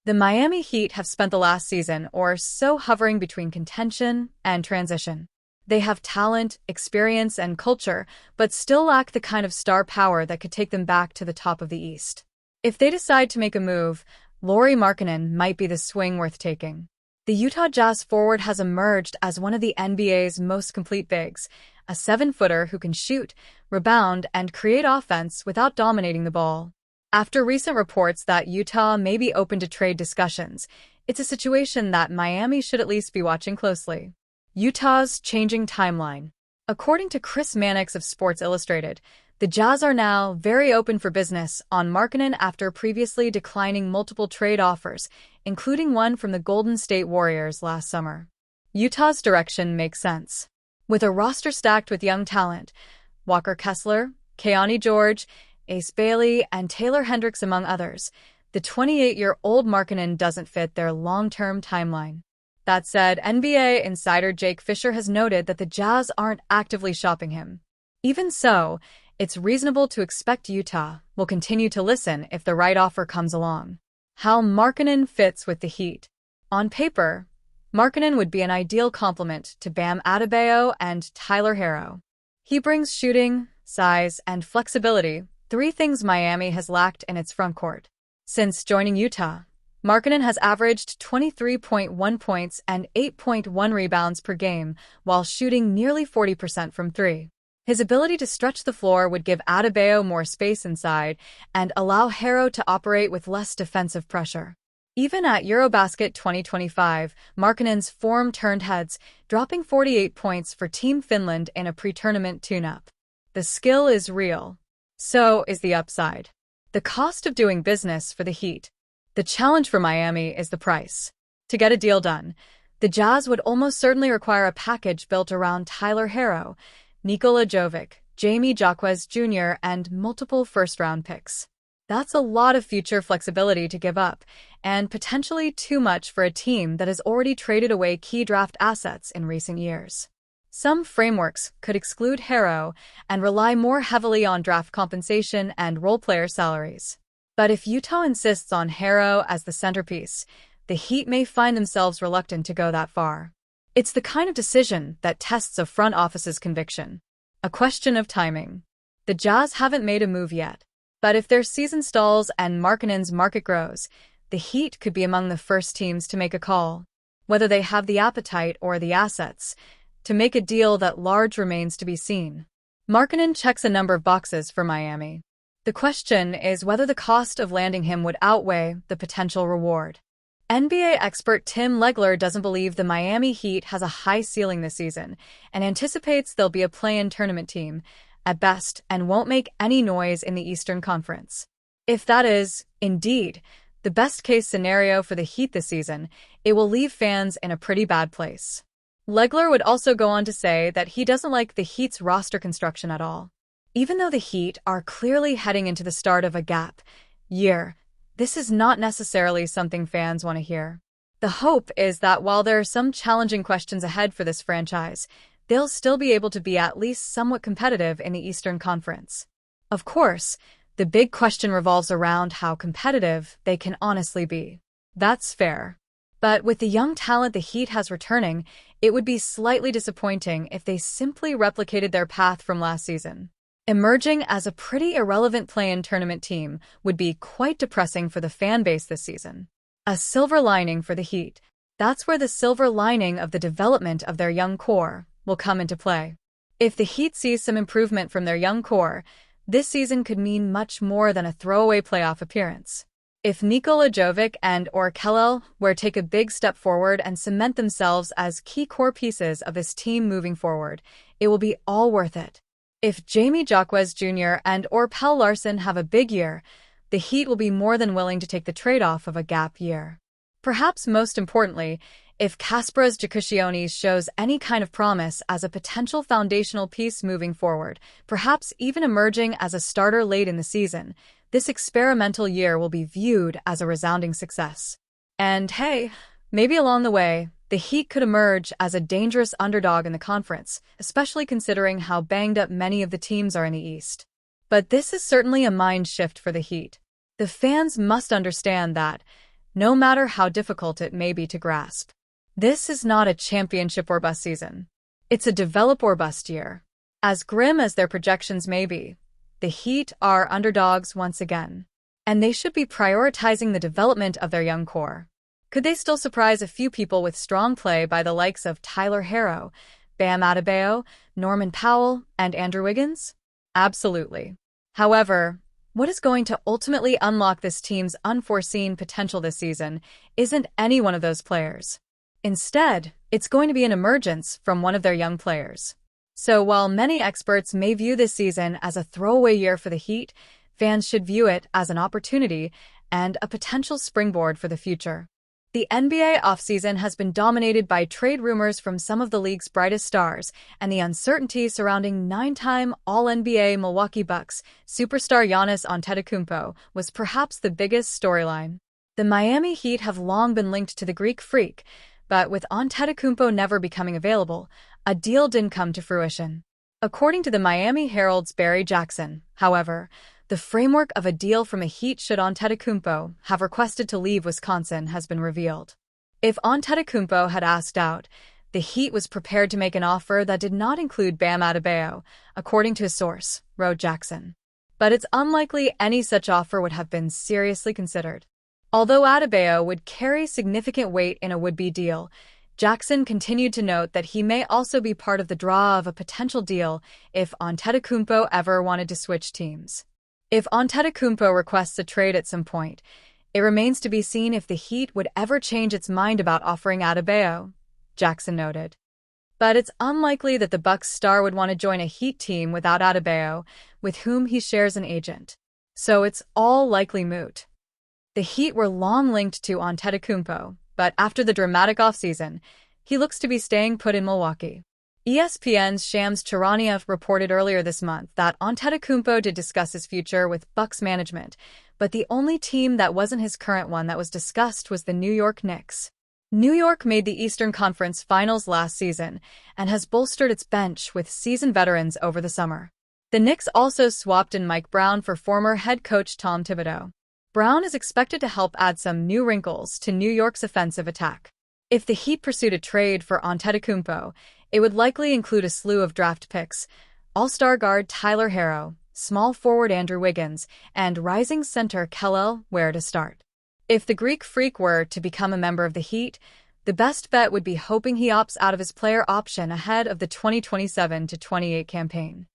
The Miami Heat have spent the last season or so hovering between contention and transition. They have talent, experience, and culture, but still lack the kind of star power that could take them back to the top of the East. If they decide to make a move, Lauri Markkanen might be the swing worth taking. The Utah Jazz forward has emerged as one of the NBA's most complete bigs, a 7-footer who can shoot, rebound, and create offense without dominating the ball. After recent reports that Utah may be open to trade discussions, it's a situation that Miami should at least be watching closely. Utah's changing timeline. According to Chris Mannix of Sports Illustrated, the Jazz are now very open for business on Markkanen after previously declining multiple trade offers, including one from the Golden State Warriors last summer. Utah's direction makes sense. With a roster stacked with young talent, Walker Kessler, Keontae George, Ace Bailey, and Taylor Hendricks among others, the 28-year-old Markkanen doesn't fit their long-term timeline. That said, NBA insider Jake Fisher has noted that the Jazz aren't actively shopping him. Even so, it's reasonable to expect Utah will continue to listen if the right offer comes along. How Markkanen fits with the Heat. On paper, Markkanen would be an ideal complement to Bam Adebayo and Tyler Herro. He brings shooting, size, and flexibility, 3 things Miami has lacked in its frontcourt. Since joining Utah, Markkanen has averaged 23.1 points and 8.1 rebounds per game while shooting nearly 40% from 3. His ability to stretch the floor would give Adebayo more space inside and allow Herro to operate with less defensive pressure. Even at Eurobasket 2025, Markkanen's form turned heads, dropping 48 points for Team Finland in a pre-tournament tune-up. The skill is real. So is the upside. The cost of doing business for the Heat. The challenge for Miami is the price. To get a deal done, the Jazz would almost certainly require a package built around Tyler Herro, Nikola Jovic, Jamie Jaquez Jr., and multiple first-round picks. That's a lot of future flexibility to give up, and potentially too much for a team that has already traded away key draft assets in recent years. Some frameworks could exclude Herro and rely more heavily on draft compensation and role-player salaries. But if Utah insists on Herro as the centerpiece, the Heat may find themselves reluctant to go that far. It's the kind of decision that tests a front office's conviction. A question of timing. The Jazz haven't made a move yet, but if their season stalls and Markkanen's market grows, the Heat could be among the first teams to make a call. Whether they have the appetite or the assets to make a deal that large remains to be seen. Markkanen checks a number of boxes for Miami. The question is whether the cost of landing him would outweigh the potential reward. NBA expert Tim Legler doesn't believe the Miami Heat has a high ceiling this season and anticipates they'll be a play-in tournament team, at best, and won't make any noise in the Eastern Conference. If that is, indeed, the best-case scenario for the Heat this season, it will leave fans in a pretty bad place. Legler would also go on to say that he doesn't like the Heat's roster construction at all. Even though the Heat are clearly heading into the start of a gap year, this is not necessarily something fans want to hear. The hope is that while there are some challenging questions ahead for this franchise, they'll still be able to be at least somewhat competitive in the Eastern Conference. Of course, the big question revolves around how competitive they can honestly be. That's fair. But with the young talent the Heat has returning, it would be slightly disappointing if they simply replicated their path from last season. Emerging as a pretty irrelevant play-in tournament team would be quite depressing for the fan base this season. A silver lining for the Heat. That's where the silver lining of the development of their young core will come into play. If the Heat sees some improvement from their young core, this season could mean much more than a throwaway playoff appearance. If Nikola Jovic and or Kellel were to take a big step forward and cement themselves as key core pieces of this team moving forward, it will be all worth it. If Jamie Jaquez Jr. and or Pelle Larsson have a big year, the Heat will be more than willing to take the trade-off of a gap year. Perhaps most importantly, if Kasparas Giannis shows any kind of promise as a potential foundational piece moving forward, perhaps even emerging as a starter late in the season, this experimental year will be viewed as a resounding success. And hey, maybe along the way, the Heat could emerge as a dangerous underdog in the conference, especially considering how banged up many of the teams are in the East. But this is certainly a mind shift for the Heat. The fans must understand that no matter how difficult it may be to grasp. This is not a championship or bust season. It's a develop or bust year. As grim as their projections may be, the Heat are underdogs once again, and they should be prioritizing the development of their young core. Could they still surprise a few people with strong play by the likes of Tyler Herro, Bam Adebayo, Norman Powell, and Andrew Wiggins? Absolutely. However, what is going to ultimately unlock this team's unforeseen potential this season isn't any one of those players. Instead, it's going to be an emergence from one of their young players. So while many experts may view this season as a throwaway year for the Heat, fans should view it as an opportunity and a potential springboard for the future. The NBA offseason has been dominated by trade rumors from some of the league's brightest stars, and the uncertainty surrounding 9-time All-NBA Milwaukee Bucks superstar Giannis Antetokounmpo was perhaps the biggest storyline. The Miami Heat have long been linked to the Greek Freak, but with Antetokounmpo never becoming available, a deal didn't come to fruition. According to the Miami Herald's Barry Jackson, however, the framework of a deal from a Heat should Antetokounmpo have requested to leave Wisconsin has been revealed. If Antetokounmpo had asked out, the Heat was prepared to make an offer that did not include Bam Adebayo, according to a source, wrote Jackson. But it's unlikely any such offer would have been seriously considered. Although Adebayo would carry significant weight in a would-be deal, Jackson continued to note that he may also be part of the draw of a potential deal if Antetokounmpo ever wanted to switch teams. If Antetokounmpo requests a trade at some point, it remains to be seen if the Heat would ever change its mind about offering Adebayo, Jackson noted. But it's unlikely that the Bucks star would want to join a Heat team without Adebayo, with whom he shares an agent. So it's all likely moot. The Heat were long linked to Antetokounmpo, but after the dramatic offseason, he looks to be staying put in Milwaukee. ESPN's Shams Charania reported earlier this month that Antetokounmpo did discuss his future with Bucks management, but the only team that wasn't his current one that was discussed was the New York Knicks. New York made the Eastern Conference Finals last season and has bolstered its bench with seasoned veterans over the summer. The Knicks also swapped in Mike Brown for former head coach Tom Thibodeau. Brown is expected to help add some new wrinkles to New York's offensive attack. If the Heat pursued a trade for Antetokounmpo, it would likely include a slew of draft picks, all-star guard Tyler Herro, small forward Andrew Wiggins, and rising center Kel'el Ware to start. If the Greek Freak were to become a member of the Heat, the best bet would be hoping he opts out of his player option ahead of the 2027-28 campaign.